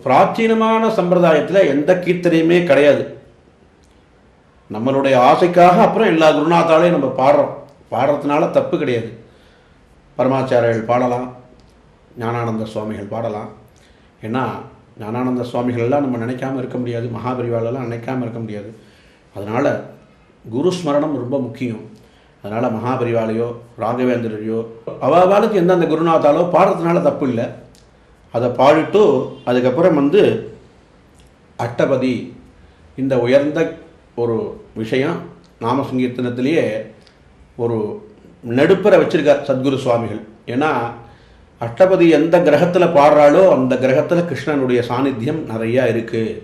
பிராச்சீனமான சம்பிரதாயத்தில் எந்த கீர்த்தனையுமே கிடையாது. நம்மளுடைய ஆசைக்காக அப்புறம் எல்லா குருநாத்தாலையும் நம்ம பாடுறதுனால தப்பு கிடையாது. பரமாச்சாரியர்கள் பாடலாம், ஞானானந்த சுவாமிகள் பாடலாம். ஏன்னா ஞானானந்த சுவாமிகள்லாம் நம்ம நினைக்காம இருக்க முடியாது, மகாபரிவாலெல்லாம் நினைக்காமல் இருக்க முடியாது. அதனால் குரு ஸ்மரணம் ரொம்ப முக்கியம். அதனால் மகாபரிவாலையோ ராகவேந்திரையோ அவளுக்கு எந்தெந்த குருநாத்தாலோ பாடுறதுனால தப்பு இல்லை. அதை பாடிட்டு அதுக்கப்புறம் அஷ்டபதி இந்த உயர்ந்த ஒரு விஷயம் நாம சங்கீர்த்தனத்திலேயே ஒரு நடுப்பரை வச்சிருக்கார் சத்குரு சுவாமிகள். ஏன்னா அஷ்டபதி எந்த கிரகத்தில் பாடுறாளோ அந்த கிரகத்தில் கிருஷ்ணனுடைய சாநித்தியம் நிறையா இருக்குது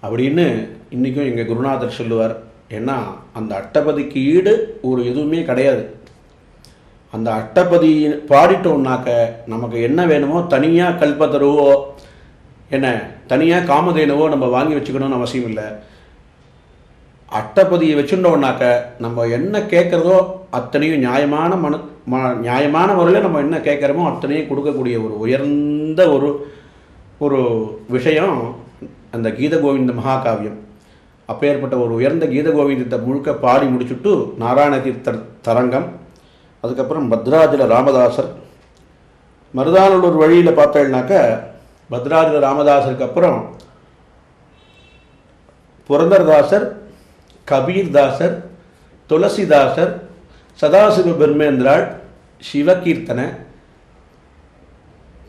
அப்படின்னு இன்றைக்கும் எங்கள் குருநாதர் சொல்லுவார். ஏன்னா அந்த அஷ்டபதிக்கு ஈடு ஒரு எதுவுமே கிடையாது. அந்த அஷ்டபதி பாடிட்டோம்னாக்க நமக்கு என்ன வேணுமோ தனியாக கல்பத்தருவோ என்ன தனியாக காமதேனுவோ நம்ம வாங்கி வச்சுக்கணும்னு அவசியம் இல்லை. அஷ்டபதியை வச்சுட்டோம்னாக்க நம்ம என்ன கேட்குறதோ அத்தனையும் நியாயமான முறையில் நம்ம என்ன கேட்குறோமோ அத்தனையும் கொடுக்கக்கூடிய ஒரு உயர்ந்த ஒரு விஷயம் அந்த கீத கோவிந்த மகாகாவியம். அப்பேற்பட்ட ஒரு உயர்ந்த கீத கோவிந்தத்தை முழுக்க பாடி முடிச்சுட்டு நாராயண தீர்த்த தரங்கம், அதுக்கப்புறம் பத்ராஜல ராமதாசர், மருதானூர் வழியில் பார்த்தேன்னாக்க பத்ராஜல ராமதாசருக்கு அப்புறம் புரந்தரதாசர், கபீர்தாசர், துளசிதாசர், சதாசிவ பிரம்மேந்திராள், சிவகீர்த்தனை,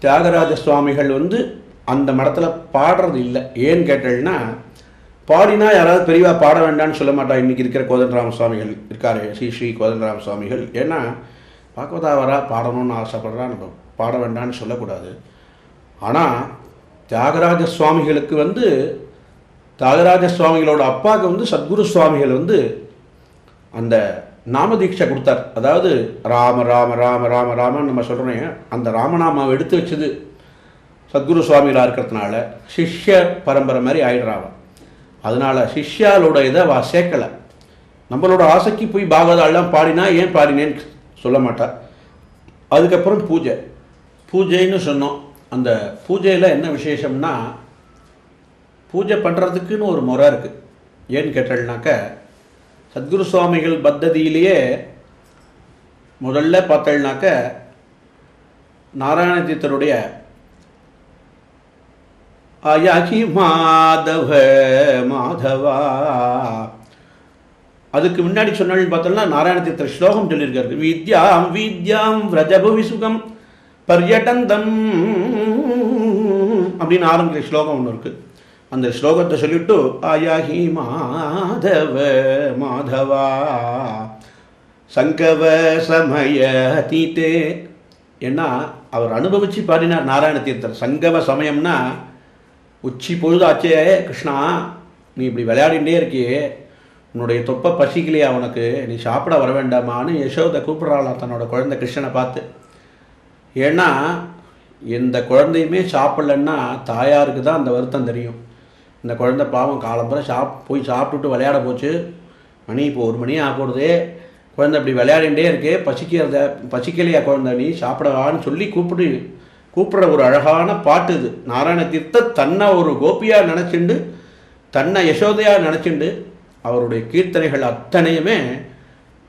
தியாகராஜ சுவாமிகள் அந்த மடத்தில் பாடுறது இல்லை. ஏன்னு கேட்டேன்னா பாடினா யாராவது பெரியவா பாட வேண்டாம்னு சொல்ல மாட்டா. இன்றைக்கி இருக்கிற கோதண்டராம சுவாமிகள் இருக்காரு, ஸ்ரீ கோதண்டராம சுவாமிகள். ஏன்னா பாக்கவதாவரா பாடணும்னு ஆசைப்படுறா, நம்ம பாட வேண்டாம்னு சொல்லக்கூடாது. ஆனால் தியாகராஜ சுவாமிகளுக்கு தியாகராஜ சுவாமிகளோட அப்பாவுக்கு சத்குரு சுவாமிகள் அந்த நாமதீட்சை கொடுத்தார். அதாவது ராம ராம ராம ராம ராமன்னு நம்ம சொல்கிறோம். அந்த ராமநாமாவை எடுத்து வச்சது சத்குரு சுவாமிகளாக இருக்கிறதுனால சிஷ்ய பரம்பரை மாதிரி ஆயிடுறாங்க. அதனால் சிஷ்யாலோட இதை சேர்க்கலை. நம்மளோட ஆசைக்கு போய் பாகவதாலாம் பாடினா ஏன் பாடினேன்னு சொல்ல மாட்டா. அதுக்கப்புறம் பூஜைன்னு சொன்னோம். அந்த பூஜையில் என்ன விசேஷம்னா பூஜை பண்ணுறதுக்குன்னு ஒரு முறை இருக்குது. ஏன்னு கேட்டேன்னாக்க சத்குரு சுவாமிகள் பத்ததியிலேயே முதல்ல பார்த்தேன்னாக்க நாராயண தீர்த்தருடைய ஆயாகி மாதவ மாதவா, அதுக்கு முன்னாடி சொன்னாலும் பார்த்தோம்னா நாராயண தீர்த்தர் ஸ்லோகம் சொல்லியிருக்காரு. வித்யாம் வித்யாம் விரஜபுவி சுகம் பர்யட்டந்தம் அப்படின்னு ஆரம்பிக்கிற ஸ்லோகம் ஒன்று இருக்குது. அந்த ஸ்லோகத்தை சொல்லிவிட்டு ஆயாகி மாதவ மாதவா சங்கவ சமய தீத்தே. ஏன்னா அவர் அனுபவித்து பாடினார் நாராயண தீர்த்தர். சங்கவ சமயம்னா உச்சி பொழுதாச்சே கிருஷ்ணா, நீ இப்படி விளையாடிகிட்டே இருக்கியே, உன்னுடைய தொப்பை பசிக்கலையா உனக்கு, நீ சாப்பிட வர வேண்டாமான்னு யசோதை கூப்பிட்றாளாம் தன்னோட குழந்தை கிருஷ்ணனை பார்த்து. ஏன்னா எந்த குழந்தையுமே சாப்பிட்லன்னா தாயாருக்கு தான் அந்த வருத்தம் தெரியும். இந்த குழந்தை பாவம் காலம்புற போய் சாப்பிட்டுட்டு விளையாட போச்சு, மணி இப்போ 1 மணி ஆக போடுதே, குழந்தை இப்படி விளையாடிகிட்டே இருக்கே, பசிக்கலையா குழந்தை, நீ சாப்பிடவான்னு சொல்லி கூப்பிடுற ஒரு அழகான பாட்டு இது. நாராயண தீர்த்த தன்னை ஒரு கோபியாக நினச்சிண்டு, தன்னை யசோதையாக நினச்சிண்டு அவருடைய கீர்த்தனைகள் அத்தனையுமே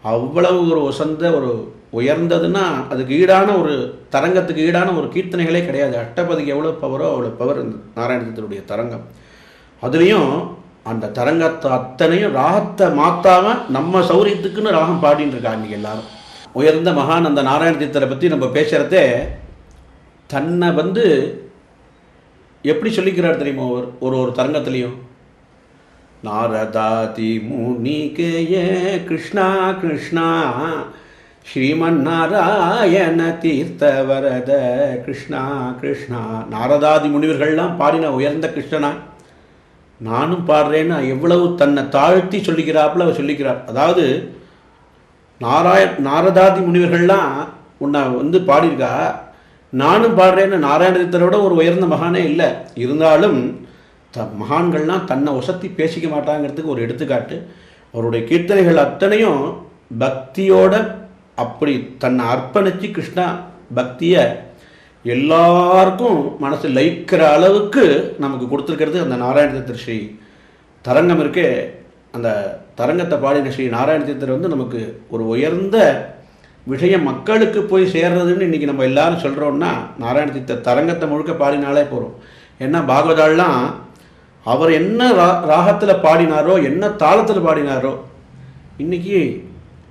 அவ்வளவு ஒரு வசந்த ஒரு உயர்ந்ததுன்னா அதுக்கு ஈடான ஒரு தரங்கத்துக்கு ஈடான ஒரு கீர்த்தனைகளே கிடையாது. அஷ்டபதிக்கு எவ்வளோ பவரோ அவ்வளோ பவர் நாராயண தீர்த்தருடைய தரங்கம். அதுலேயும் அந்த தரங்கத்தை அத்தனையும் ராகத்தை மாற்றாமல் நம்ம சௌரியத்துக்குன்னு ராகம் பாடின்னு இருக்கா இன்றைக்கி எல்லாரும். உயர்ந்த மகான் அந்த நாராயண தீர்த்தரை பற்றி நம்ம பேசுகிறதே தன்னை எப்படி சொல்லிக்கிறார் தெரியுமா? ஒரு தரங்கத்துலேயும் நாரதாதி முனிகேய கிருஷ்ணா கிருஷ்ணா ஸ்ரீமன் நாராயண தீர்த்த வரத கிருஷ்ணா கிருஷ்ணா. நாரதாதி முனிவர்கள்லாம் பாடின உயர்ந்த கிருஷ்ணனா நானும் பாடுறேன்னு எவ்வளவு தன்னை தாழ்த்தி சொல்லிக்கிறாப்புல அவர் சொல்லிக்கிறார். அதாவது நாரதாதி முனிவர்கள்லாம் உன்னை பாடியிருக்கா, நானும் பாடுறேன்னு நாராயண தீர்த்தரோட ஒரு உயர்ந்த மகானே இல்லை. இருந்தாலும் மகான்கள்லாம் தன்னை உசத்தி பேசிக்க மாட்டாங்கிறதுக்கு ஒரு எடுத்துக்காட்டு. அவருடைய கீர்த்தனைகள் அத்தனையும் பக்தியோட அப்படி தன்னை அர்ப்பணித்து கிருஷ்ணா பக்தியை எல்லாருக்கும் மனசு லயிக்கிற அளவுக்கு நமக்கு கொடுத்துருக்கிறது அந்த நாராயண தீர்த்தர் ஸ்ரீ தரங்கம் இருக்கே. அந்த தரங்கத்தை பாடின ஸ்ரீ நாராயண தீர்த்தர் வந்து நமக்கு ஒரு உயர்ந்த விஷயம் மக்களுக்கு போய் சேர்றதுன்னு இன்றைக்கி நம்ம எல்லாரும் சொல்கிறோன்னா நாராயண தீர்த்தர் தரங்கத்தை முழுக்க பாடினாலே போகிறோம். ஏன்னா பாகவதாலாம் அவர் என்ன ராகத்தில் பாடினாரோ, என்ன தாளத்தில் பாடினாரோ, இன்றைக்கி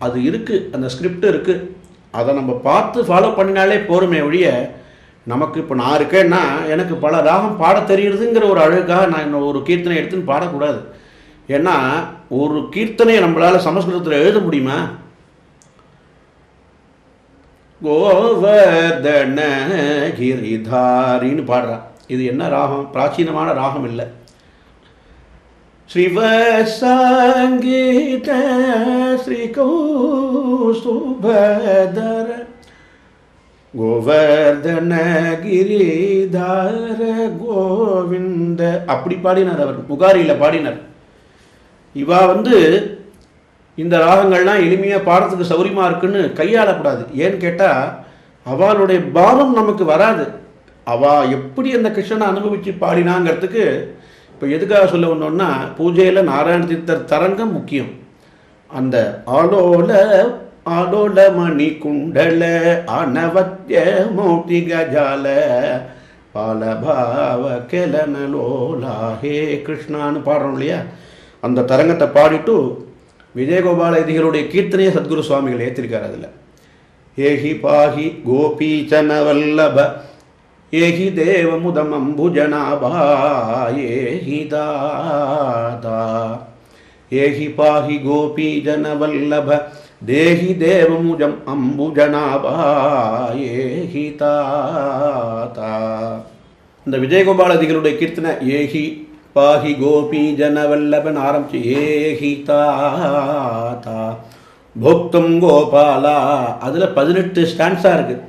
அது இருக்குது, அந்த ஸ்கிரிப்ட் இருக்குது. அதை நம்ம பார்த்து ஃபாலோ பண்ணினாலே போருமே ஒழிய, நமக்கு இப்போ நான் இருக்கேன்னா எனக்கு பல ராகம் பாட தெரியுதுங்கிற ஒரு அழகாக நான் ஒரு கீர்த்தனை எடுத்துன்னு பாடக்கூடாது. ஏன்னா ஒரு கீர்த்தனையை நம்மளால் சமஸ்கிருதத்தில் எழுத முடியுமா? கோவர்தன கிரிதாரின்னு பாடுறான். இது என்ன ராகம்? பிராச்சீனமான ராகம் இல்லை. ஸ்ரீவசங்கீத ஸ்ரீ கௌசுபதர கோவர்தன கிரிதார கோவிந்த அப்படி பாடினார் அவர். முகாரியில் பாடினார். இவா வந்து இந்த ராகங்கள்லாம் எளிமையாக பாடத்துக்கு சௌரியமாக இருக்குன்னு கையாளக்கூடாது. ஏன்னு கேட்டால் அவளுடைய பாவம் நமக்கு வராது. அவள் எப்படி அந்த கிருஷ்ணனை அனுபவித்து பாடினாங்கிறதுக்கு இப்போ எதுக்காக சொல்ல வந்தோம்னா, பூஜையில் நாராயண தீர்த்தர் தரங்கம் முக்கியம். அந்த ஆலோல மணி குண்டல அனவத்திய மௌட்டி கஜால பாலபாவ கெலனலோலா ஹே கிருஷ்ணான்னு பாடுறோம் இல்லையா, அந்த தரங்கத்தை பாடிட்டு விஜயகோபால ஐதிகளுடைய கீர்த்தனையை சத்குரு சுவாமிகள் ஏற்றிருக்கார். அதில் ஏஹி பாஹி கோபீச்சன வல்லப ஏஹி தேவமுதம் அம்புஜனாபா ஏஹி தாதா ஏஹி பாஹி கோபீஜன வல்லப தேஹி தேவமுஜம் அம்புஜனாபா ஏஹி தாதா. இந்த விஜயகோபால ஐதிகளுடைய கீர்த்தனை ஏஹி பாஹி கோபி ஜனவல்லபன் ஆரம்பிச்சு ஏஹி தாதா போக்தம் கோபாலா. அதில் 18 ஸ்டான்ஸாக இருக்குது.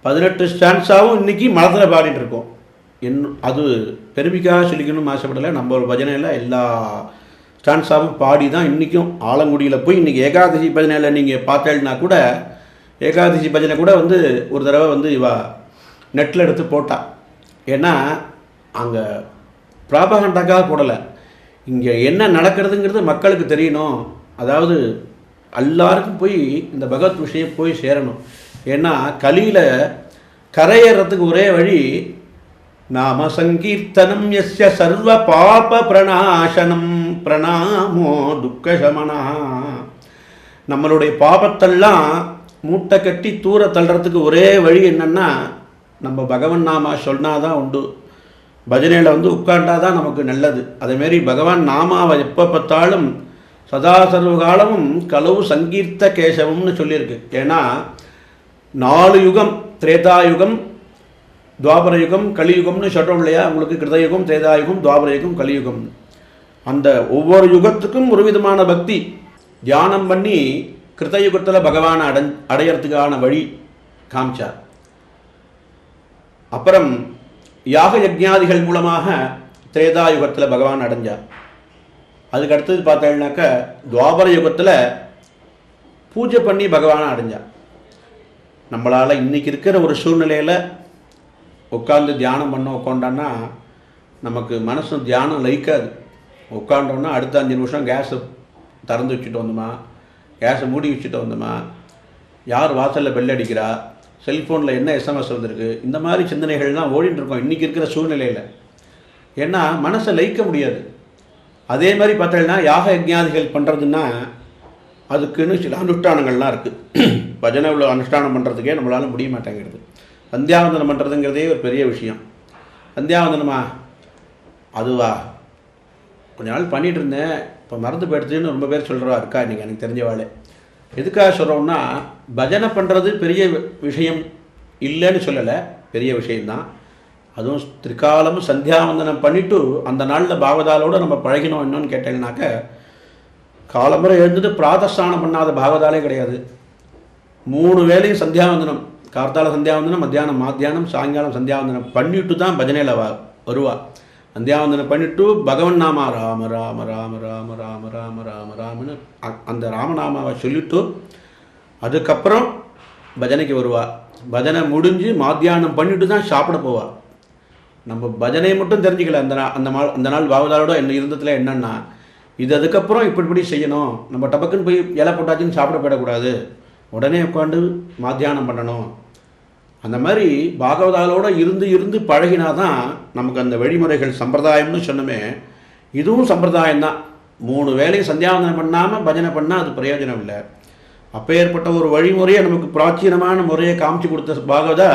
18 ஸ்டான்ஸாகவும் இன்றைக்கி மனத்தில் பாடிட்டு இருக்கோம். அது பெருமைக்காக சொல்லிக்கணும்னு ஆசைப்படலை. நம்ம ஒரு பஜனையில் எல்லா ஸ்டான்ஸாகவும் பாடி தான் இன்றைக்கும் ஆலங்குடியில் போய் இன்றைக்கி ஏகாதசி பஜனையில் நீங்கள் பார்த்தேன்னா கூட, ஏகாதசி பஜனை கூட வந்து ஒரு தடவை வந்து இவா நெட்டில் எடுத்து போட்டா. ஏன்னா அங்கே ப்ராபகண்டாக்காக போடலை, இங்கே என்ன நடக்கிறதுங்கிறது மக்களுக்கு தெரியணும். அதாவது எல்லாருக்கும் போய் இந்த பகவத் விஷயம் போய் சேரணும். ஏன்னா கலியில் கரையேறத்துக்கு ஒரே வழி நாம சங்கீர்த்தனம் எஸ்ய சர்வ பாப பிரணாசனம் பிரணாமோ துக்கசமனா. நம்மளுடைய பாபத்தெல்லாம் மூட்டை கட்டி தூர தள்ளுறதுக்கு ஒரே வழி என்னென்னா நம்ம பகவன் நாமா சொன்னாதான் உண்டு. பஜனையில் வந்து உட்காண்டா தான் நமக்கு நல்லது. அதேமாரி பகவான் நாமாவை எப்போ பார்த்தாலும் சதா சர்வ காலமும் கலவு சங்கீர்த்த கேசவம்னு சொல்லியிருக்கு. ஏன்னா 4 யுகம், திரேதாயுகம், துவாபர யுகம், கலியுகம்னு சொல்கிறோம் இல்லையா. உங்களுக்கு கிருதயுகம், திரேதாயுகம், துவாபர யுகம், கலியுகம். அந்த ஒவ்வொரு யுகத்துக்கும் ஒரு விதமான பக்தி தியானம் பண்ணி கிருதயுகத்தில் பகவானை அடையறதுக்கான வழி காமிச்சார். அப்புறம் யாக யஜ்ஞாதிகள் மூலமாக திரேதாயுகத்தில் பகவான் அடைஞ்சார். அதுக்கு அடுத்தது பார்த்தீங்கன்னாக்க துவாபர யுகத்தில் பூஜை பண்ணி பகவானை அடைஞ்சார். நம்மளால் இன்றைக்கி இருக்கிற ஒரு சூழ்நிலையில் உட்காந்து தியானம் பண்ண உட்காண்டோன்னா நமக்கு மனசு தியானம் லயிக்காது. உட்காண்டோன்னா அடுத்த 5 நிமிஷம் கேஸை திறந்து வச்சுட்டு வந்தோமா, கேஸை மூடி வச்சுட்டு வந்தோமா, யார் வாசலில் பெல் அடிக்கிறா, செல்ஃபோனில் என்ன எஸ்எம்எஸ் வந்திருக்கு, இந்த மாதிரி சிந்தனைகள்லாம் ஓடிட்டு இருக்கோம் இன்றைக்கி இருக்கிற சூழ்நிலையில். ஏன்னா மனசை லயிக்க முடியாது. அதே மாதிரி பார்த்தீங்கன்னா யாக யஜ்ஞாதிகள் பண்ணுறதுன்னா அதுக்குன்னு சில அனுஷ்டானங்கள்லாம் இருக்குது. பஜனை உள்ள அனுஷ்டானம் பண்ணுறதுக்கே நம்மளால் முடிய மாட்டேங்கிறது. சந்தியாவந்தனம் பண்ணுறதுங்கிறதே ஒரு பெரிய விஷயம். சந்தியாவந்தனமா அதுவா கொஞ்ச நாள் பண்ணிகிட்டு இருந்தேன், இப்போ மறந்து போயிடுச்சுன்னு ரொம்ப பேர் சொல்கிறவா இருக்கா இன்றைக்கி எனக்கு தெரிஞ்சவாளே. எதுக்காக சொல்கிறோம்னா பஜனை பண்ணுறது பெரிய விஷயம் இல்லைன்னு சொல்லலை, பெரிய விஷயந்தான். அதுவும் திரிகாலமும் சந்தியாவந்தனம் பண்ணிவிட்டு அந்த நாளில் பாகவதாலோடு நம்ம பழகினோம். என்னன்னு கேட்டீங்கன்னாக்க காலமுறை எழுந்துட்டு பிராதஸ்தானம் பண்ணாத பாகவதாலே கிடையாது. 3 வேளையும் சந்தியாவந்தனம், கார்த்தால சந்தியாவந்தனம், மத்தியானம் மாத்தியானம், சாயங்காலம் சந்தியாவந்தனம் பண்ணிவிட்டு தான் பஜனையில் வருவா. சந்தியாவந்தனம் பண்ணிவிட்டு பகவன் நாமா ராம ராம ராம ராம ராம ராம ராம ராமன்னு அந்த ராமநாமாவை சொல்லிவிட்டு அதுக்கப்புறம் பஜனைக்கு வருவா. பஜனை முடிஞ்சு மாத்தியானம் பண்ணிட்டு தான் சாப்பிட போவா. நம்ம பஜனையை மட்டும் தெரிஞ்சுக்கல. அந்த நாள் பாகவதாரோட என்ன இருந்ததில் என்னென்னா, இது அதுக்கப்புறம் இப்படி செய்யணும். நம்ம டபக்குன்னு போய் இலை போட்டாச்சுன்னு சாப்பிட போயிடக்கூடாது, உடனே உட்காந்து மாத்தியானம் பண்ணணும். அந்த மாதிரி பாகவதாலோடு இருந்து பழகினாதான் நமக்கு அந்த வழிமுறைகள் சம்பிரதாயம்னு சொன்னமே, இதுவும் சம்பிரதாயம்தான். 3 வேளையும் சந்தியாவந்தனம் பண்ணாமல் பஜனை பண்ணால் அது பிரயோஜனம் இல்லை. அப்போ ஏற்பட்ட ஒரு வழிமுறையை நமக்கு பிராச்சீனமான முறையை காமிச்சு கொடுத்த பாகவதா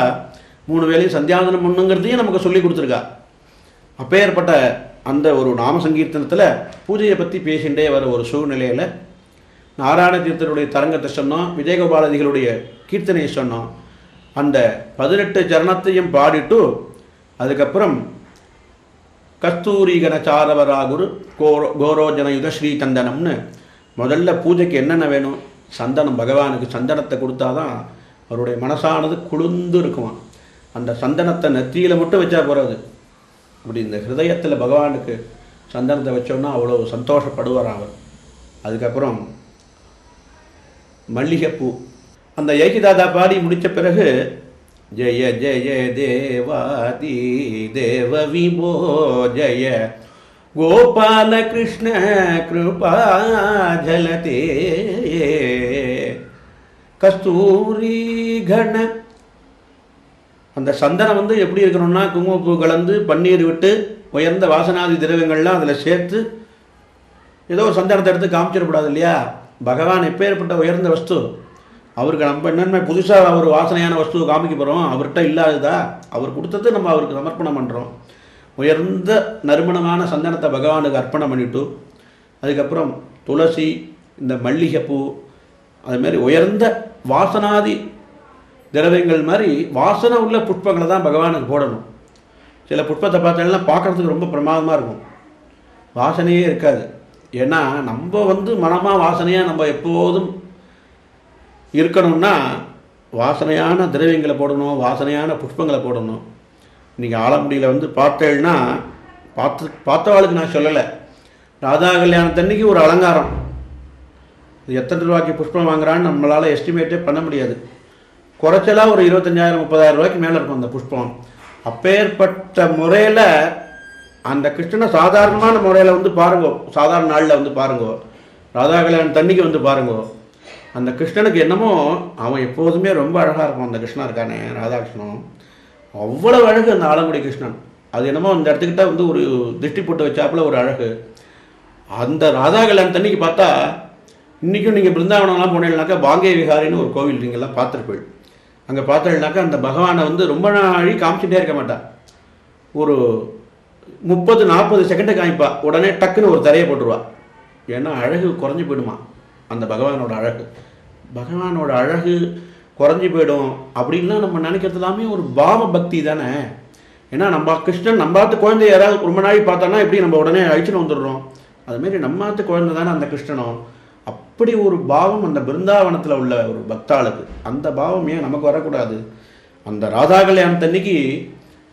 3 வேளையும் சந்தியாவந்தனம் பண்ணுங்கிறதையும் நமக்கு சொல்லி கொடுத்துருக்கா. அப்போ ஏற்பட்ட அந்த ஒரு நாம சங்கீர்த்தனத்தில் பூஜையை பற்றி பேசிகிட்டே வர ஒரு சூழ்நிலையில் நாராயண தீர்த்தருடைய தரங்கத்தை சொன்னோம், விஜயகோபாலதிகளுடைய கீர்த்தனையை சொன்னோம். அந்த 18 சரணத்தையும் பாடிட்டு அதுக்கப்புறம் கஸ்தூரி கனச்சாரவராகுரு கோரோஜனயுத ஸ்ரீ சந்தனம்னு முதல்ல பூஜைக்கு என்னென்ன வேணும், சந்தனம். பகவானுக்கு சந்தனத்தை கொடுத்தாதான் அவருடைய மனசானது குளிர்ந்து இருக்குமா. அந்த சந்தனத்தை நெற்றியில் மட்டும் வச்சா போகிறது, அப்படி இந்த ஹிருதயத்தில் பகவானுக்கு சந்தனத்தை வச்சோன்னா அவ்வளோ சந்தோஷப்படுவார் அவர். அதுக்கப்புறம் மல்லிகைப்பூ. அந்த ஏகிதாதா பாடி முடித்த பிறகு ஜெய ஜெய தேவாதி தேவ விபோ ஜெய கோபால கிருஷ்ண கிருபா ஜலதே கஸ்தூரி கண. அந்த சந்தனம் எப்படி இருக்கணும்னா குங்குமப்பூ கலந்து பன்னீர் விட்டு உயர்ந்த வாசனாதி திரவியங்கள்லாம் அதில் சேர்த்து ஏதோ ஒரு சந்தனத்தை எடுத்து காமிச்சிடக்கூடாது இல்லையா. பகவான் எப்பேற்பட்ட உயர்ந்த வஸ்து, அவருக்கு நம்ம என்னென்ன புதுசாக ஒரு வாசனையான வஸ்துவை காமிக்க போகிறோம், அவர்கிட்ட இல்லாததா, அவர் கொடுத்தது நம்ம அவருக்கு சமர்ப்பணம் பண்ணுறோம். உயர்ந்த நறுமணமான சந்தனத்தை பகவானுக்கு அர்ப்பணம் பண்ணிவிட்டு அதுக்கப்புறம் துளசி, இந்த மல்லிகைப்பூ, அதுமாரி உயர்ந்த வாசனாதி திரவியங்கள் மாதிரி வாசனை உள்ள புஷ்பங்களை தான் பகவானுக்கு போடணும். சில புஷ்பத்தை பார்த்தோம்னா பார்க்குறதுக்கு ரொம்ப பிரமாதமாக இருக்கும், வாசனையே இருக்காது. ஏன்னா நம்ம மனமாக வாசனையாக நம்ம எப்போதும் இருக்கணும்னா வாசனையான திரவியங்களை போடணும், வாசனையான புஷ்பங்களை போடணும். நீங்கள் ஆலங்குடியில் பார்த்தேன்னா பார்த்தவாளுக்கு நான் சொல்லலை, ராதா கல்யாணத்தன்னைக்கு ஒரு அலங்காரம், இது எத்தனை ரூபாய்க்கு புஷ்பம் வாங்குறான்னு நம்மளால் எஸ்டிமேட்டே பண்ண முடியாது. குறைச்சலாக ஒரு 25,000-30,000 ரூபாய்க்கு மேலே இருக்கும் அந்த புஷ்பம். அப்பேற்பட்ட முறையில் அந்த கிருஷ்ணனை சாதாரணமான முறையில் பாருங்கோ, சாதாரண நாளில் பாருங்கோ, ராதா கல்யாணத்தன்னைக்கு பாருங்கோ. அந்த கிருஷ்ணனுக்கு என்னமோ அவன் எப்போதுமே ரொம்ப அழகாக இருக்கும். அந்த கிருஷ்ணன் இருக்கானே ராதாகிருஷ்ணன், அவ்வளோ அழகு அந்த ஆலங்குடி கிருஷ்ணன். அது என்னமோ அந்த இடத்துக்கிட்ட ஒரு திருஷ்டி போட்டு வச்சாப்புல ஒரு அழகு. அந்த ராதா கல்யாணத்தன்னைக்கு பார்த்தா, இன்றைக்கும் நீங்கள் பிருந்தாவனம்லாம் போனீங்கன்னாக்கா பாங்கே விஹாரின்னு ஒரு கோவில் நீங்கள்லாம் பார்த்துருப்பீள். அங்கே பார்த்தீங்கன்னாக்கா அந்த பகவானை ரொம்ப நாழி காமிச்சிட்டே இருக்க மாட்டான், ஒரு 30-40 செகண்டு காமிப்பா, உடனே டக்குன்னு ஒரு தரையை போட்டுருவா. ஏன்னா அழகு குறைஞ்சி போயிடுமா அந்த பகவானோட அழகு. பகவானோட அழகு குறைஞ்சி போயிடும் அப்படின்னா நம்ம நினைக்கிறது எல்லாமே ஒரு பாவ பக்தி தானே. ஏன்னா நம்ம கிருஷ்ணன் நம்மாத்து குழந்தை யாராவது ரொம்ப நாள் பார்த்தோன்னா எப்படி நம்ம உடனே அழிச்சுன்னு வந்துடுறோம், அதுமாரி நம்மாத்து குழந்தை தானே அந்த கிருஷ்ணனும். அப்படி ஒரு பாவம் அந்த பிருந்தாவனத்தில் உள்ள ஒரு பக்தாளுக்கு, அந்த பாவம் ஏன் நமக்கு வரக்கூடாது? அந்த ராதா கல்யாணத்தன்னைக்கு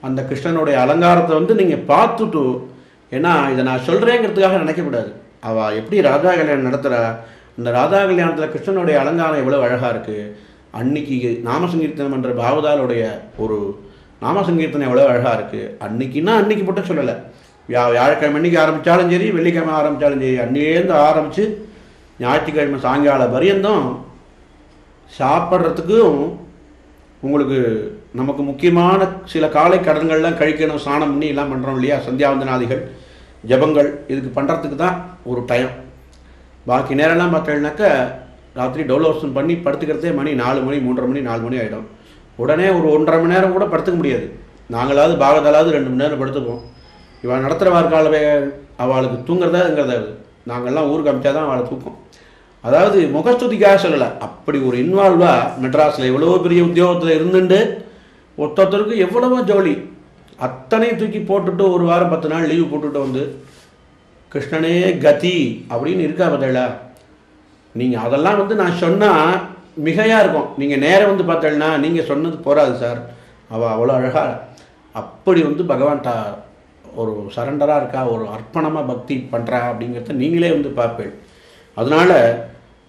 அந்த கிருஷ்ணனுடைய அலங்காரத்தை நீங்கள் பார்த்துட்டு, ஏன்னா இதை நான் சொல்கிறேங்கிறதுக்காக நினைக்கக்கூடாது. அவள் எப்படி ராதா கல்யாணம் நடத்துகிறா, அந்த ராதா கல்யாணத்தில் கிருஷ்ணனுடைய அலங்காரம் எவ்வளோ அழகாக இருக்குது. அன்னைக்கு நாமசங்கீர்த்தனம் என்ற பாவதாளுடைய ஒரு நாமசங்கீர்த்தனம் எவ்வளோ அழகாக இருக்குது. அன்னைக்குன்னா அன்னைக்கு மட்டும் சொல்லலை, வியாழக்கிழமை அன்றைக்கி ஆரம்பித்தாலும் சரி, வெள்ளிக்கிழமை ஆரம்பித்தாலும் சரி, அன்றைலேருந்து ஆரம்பித்து ஞாயிற்றுக்கிழமை சாயங்காலம் பரியந்தம் சாப்பிட்றதுக்கும் உங்களுக்கு நமக்கு முக்கியமான சில காலை கடன்கள்லாம் கழிக்கணும், ஸ்நானம் பண்ணி எல்லாம் பண்ணுறோம் இல்லையா, சந்தியாவந்தனாதிகள் ஜபங்கள், இதுக்கு பண்ணுறதுக்கு தான் ஒரு டைம். பாக்கி நேரம்லாம் பார்த்தீங்கன்னாக்கா ராத்திரி டவுன்லோட்ஸன் பண்ணி படுத்துக்கிறதே மணி 4 மணி 3:30 மணி 4 மணி ஆகிடும். உடனே ஒரு 1.5 மணி நேரம் கூட படுத்துக்க முடியாது. நாங்களாவது பாகத்தாலாவது 2 மணி நேரம் படுத்துப்போம். இவன் நடத்துகிற வார்க்காலவே அவளுக்கு தூங்குறதாங்கிறத நாங்கள்லாம் ஊருக்கு அமிச்சா தான் அவளை தூக்கம். அதாவது முகஸ்துதிக்காக சொல்லலை, அப்படி ஒரு இன்வால்வாக மெட்ராஸில் எவ்வளோ பெரிய உத்தியோகத்தில் இருந்துட்டு ஒருத்தருக்கு எவ்வளவோ ஜோலி அத்தனையும் தூக்கி போட்டுட்டு ஒரு வாரம் 10 நாள் லீவு போட்டுட்டு கிருஷ்ணனே கதி அப்படின்னு இருக்கா பார்த்தீங்களா. நீங்கள் அதெல்லாம் நான் சொன்னால் மிகையாக இருக்கும். நீங்கள் நேரம் பார்த்தீங்கன்னா நீங்கள் சொன்னது போகாது சார், அவள் அவ்வளோ அழகாக அப்படி பகவான்கிட்ட ஒரு சரண்டராக இருக்கா, ஒரு அர்ப்பணமாக பக்தி பண்ணுறா அப்படிங்கிறத நீங்களே பார்ப்பேன். அதனால்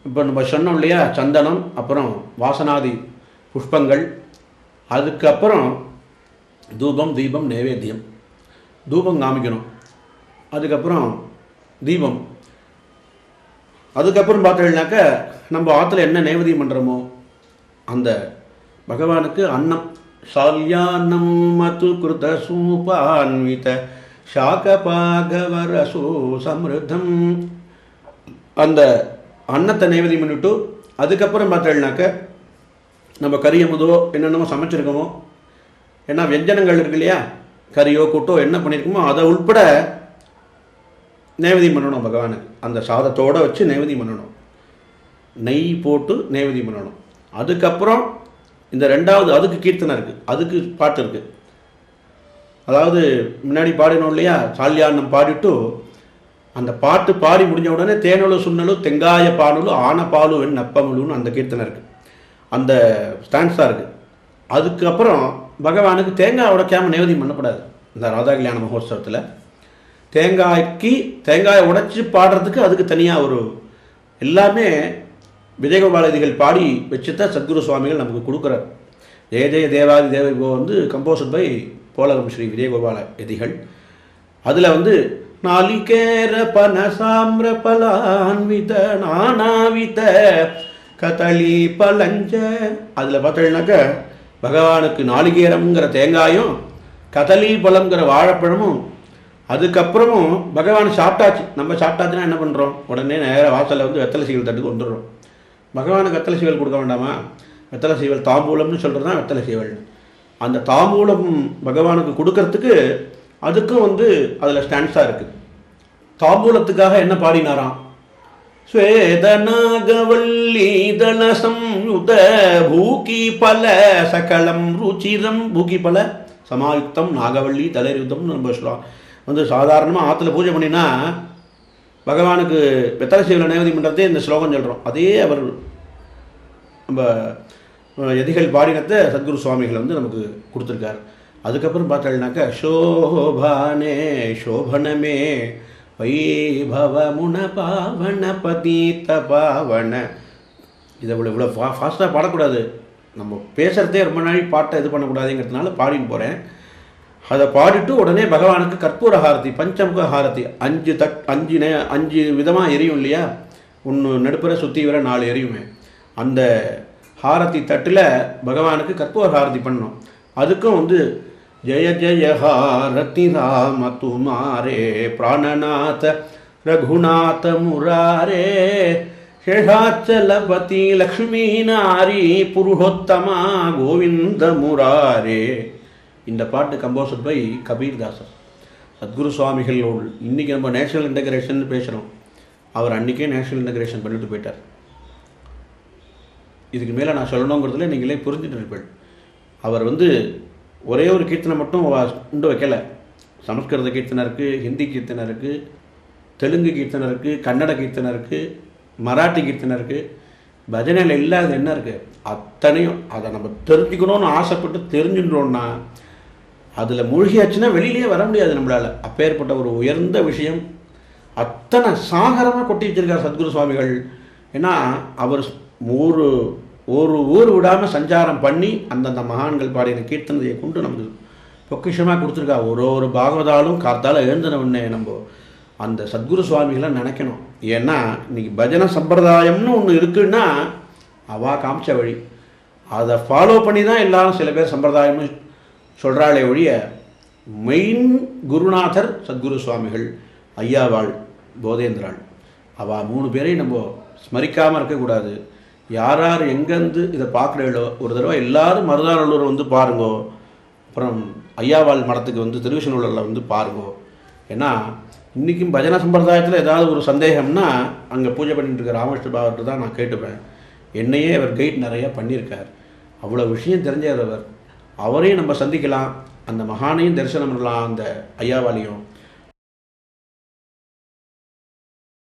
இப்போ நம்ம சொன்னோம் இல்லையா, சந்தனம், அப்புறம் வாசனாதி புஷ்பங்கள், அதுக்கப்புறம் தூபம் தீபம் நைவேத்தியம். தூபம் காமிக்கணும், அதுக்கப்புறம் தீபம். அதுக்கப்புறம் பார்த்தீங்கன்னாக்க நம்ம ஆற்றுல என்ன நைவேத்தியம் பண்ணுறோமோ அந்த பகவானுக்கு அன்னம். சால்யானம் மது கிருத சூபான்வித சாகபாகவரசோ சமிருத்தம். அந்த அன்னத்தை நைவேத்தியம் பண்ணிவிட்டு அதுக்கப்புறம் பார்த்தீங்கன்னாக்க நம்ம கரியமுதோ என்னென்னமோ சமைச்சிருக்கோமோ, ஏன்னா வியஞ்சனங்கள் இருக்கு இல்லையா, கறியோ கூட்டோ என்ன பண்ணியிருக்கோமோ அதை உள்பட நைவேத்தியம் பண்ணணும் பகவானுக்கு. அந்த சாதத்தோடு வச்சு நைவேத்தியம் பண்ணணும், நெய் போட்டு நைவேத்தியம் பண்ணணும். அதுக்கப்புறம் இந்த ரெண்டாவது அதுக்கு கீர்த்தனை இருக்குது, அதுக்கு பாட்டு இருக்குது. அதாவது முன்னாடி பாடினோம் இல்லையா, சால்யான்னம் பாடிட்டு அந்த பாட்டு பாடி முடிஞ்ச உடனே தேனொழு சுண்ணலு தெங்காய பாலுலு ஆன பாலு வெண் நப்பமுலுன்னு அந்த கீர்த்தனை இருக்குது, அந்த ஸ்டான்ஸாக இருக்குது. அதுக்கப்புறம் பகவானுக்கு தேங்காய் உடைக்காமல் நைவேத்தியம் பண்ணக்கூடாது. இந்த ராதா கல்யாண மகோத்சவத்தில் தேங்காயை உடைச்சி பாடுறதுக்கு அதுக்கு தனியாக ஒரு எல்லாமே விஜயகோபாலதிகள் பாடி வச்சுதான் சத்குரு சுவாமிகள் நமக்கு கொடுக்குறார். ஜெய ஜெய தேவாதி தேவோ வந்து கம்போசட் பை போலகம் ஸ்ரீ விஜயகோபால எதிகள். அதில் வந்து நாளிகேர பனசாம்ர பலான்வித நானாவித கதளி பலஞ்ச, அதில் பார்த்தீங்கன்னாக்க பகவானுக்கு நாளிகேரம்ங்கிற தேங்காயும் கதளி பழம்ங்கிற வாழைப்பழமும், அதுக்கப்புறமும் பகவான் சாப்பிட்டாச்சு. நம்ம சாப்பிட்டாச்சுன்னா என்ன பண்ணுறோம், உடனே நேராக வாசலில் வந்து வெத்தலை சீவல் தட்டுக்கு வந்துடுறோம். பகவானுக்கு வெத்தலை சீவல் கொடுக்க வேண்டாமா? வெத்தலை சீவல் தாம்பூலம்னு சொல்கிறது தான் வெத்தலை சீவல். அந்த தாம்பூலம் பகவானுக்கு கொடுக்கறதுக்கு அதுக்கும் வந்து அதில் ஸ்டாண்ட்ஸாக இருக்குது. தாம்பூலத்துக்காக என்ன பாடினாராம், ஸ்வேதநாகவல்லி தளசம்யுத பூகி பல சகலம் ருச்சிரம் பூகி பல சமாயுக்தம் நாகவல்லி தலரியுதம்னு நம்ம சொல்லுவோம். வந்து சாதாரணமாக ஆற்றுல பூஜை பண்ணினா பகவானுக்கு வெத்தலை சீவலை நைவேத்தியம் பண்ணுறதே இந்த ஸ்லோகம் சொல்கிறோம். அதே அவர் நம்ம எதிகள் பாடினத்தை சத்குரு சுவாமிகள் வந்து நமக்கு கொடுத்துருக்காரு. அதுக்கப்புறம் பார்த்தோம்னாக்கா சோபானே சோபனமே வைபவ முன பாவன பதீத பாவன. இதை இவ்வளோ ஃபாஸ்ட்டாக பாடக்கூடாது, நம்ம பேசுகிறதே ரொம்ப நாள் பாட்டை இது பண்ணக்கூடாதுங்கிறதுனால பாடின்னு போகிறேன். அதை பாடிட்டு உடனே பகவானுக்கு கற்பூர ஹாரதி, பஞ்சமுக ஹாரதி, 5 விதமாக எரியும் இல்லையா, ஒன்று நடுப்புற சுற்றி வர 4 எரியுமே. அந்த ஹாரதி தட்டில் பகவானுக்கு கற்பூர ஹாரதி பண்ணணும். அதுக்கும் வந்து ஜெய ஜெய ஹாரதி ராம துமாரே பிராணநாத ரகுநாத முராரே சேஷாச்சலபதி லக்ஷ்மி நாரி புருஷோத்தமா கோவிந்த முராரே. இந்த பாட்டு கம்போசட் பை கபீர்தாசர். சத்குரு சுவாமிகளோடு இன்றைக்கி நம்ம நேஷனல் இன்டகிரேஷன் பேசுகிறோம், அவர் அன்றைக்கே நேஷனல் இன்டகிரேஷன் பண்ணிட்டு போயிட்டார். இதுக்கு மேலே நான் சொல்லணுங்கிறதுல நீங்களே புரிஞ்சுட்டு இருப்பீர்கள். அவர் வந்து ஒரே ஒரு கீர்த்தனை மட்டும் உண்டு வைக்கலை. சமஸ்கிருத கீர்த்தனை இருக்குது, ஹிந்தி கீர்த்தனை இருக்குது, தெலுங்கு கீர்த்தனை இருக்குது, கன்னட கீர்த்தனை இருக்குது, மராட்டி கீர்த்தனை இருக்குது. பஜனையில் இல்லாத என்ன இருக்குது அத்தனையும் அதை நம்ம தெரிஞ்சுக்கணும்னு ஆசைப்பட்டு தெரிஞ்சுட்டோன்னா அதில் மூழ்கியாச்சுன்னா வெளியிலேயே வர முடியாது நம்மளால். அப்பேற்பட்ட ஒரு உயர்ந்த விஷயம் அத்தனை சாகரமாக கொட்டி வச்சிருக்கார் சத்குரு சுவாமிகள். ஏன்னா அவர் ஒரு ஊர் விடாமல் சஞ்சாரம் பண்ணி அந்தந்த மகான்கள் பாடின கீர்த்தனையை கொண்டு நமக்கு பொக்கிஷமாக கொடுத்துருக்கா. ஒரு பாகவதாலும் காத்தால் எழுந்தினவுடனே நம்ம அந்த சத்குரு சுவாமிகளை நினைக்கணும். ஏன்னா இன்றைக்கி பஜனை சம்பிரதாயம்னு ஒன்று இருக்குன்னா அவள் காமிச்ச வழி, அதை ஃபாலோ பண்ணி தான் எல்லாரும் சில பேர் சம்பிரதாயம்னு சொல்கிறாளே ஒழிய மெயின் குருநாதர் சத்குரு சுவாமிகள், ஐயாவாள், போதேந்திராள், அவள் 3 பேரையும் நம்ம ஸ்மரிக்காமல் இருக்கக்கூடாது. யார் யார் எங்கேருந்து இதை பார்க்குறீங்களோ ஒரு தடவை எல்லோரும் மருதாநல்லூர் வந்து பாருங்கோ, அப்புறம் ஐயாவாள் மடத்துக்கு வந்து திருவிசனூரில் வந்து பாருங்கோ. ஏன்னா இன்றைக்கும் பஜனை சம்பிரதாயத்தில் ஏதாவது ஒரு சந்தேகம்னா அங்கே பூஜை பண்ணிட்டு இருக்க ராமகிருஷ்ண பாவர்கிட்ட தான் நான் கேட்டுப்பேன். என்னையே அவர் கைட் நிறையா பண்ணியிருக்கார், அவ்வளோ விஷயம் தெரிஞ்சவர். அவரையும் நம்ம சந்திக்கலாம், அந்த மகானையும் தரிசனம் பண்ணலாம், அந்த ஐயாவாலையும்.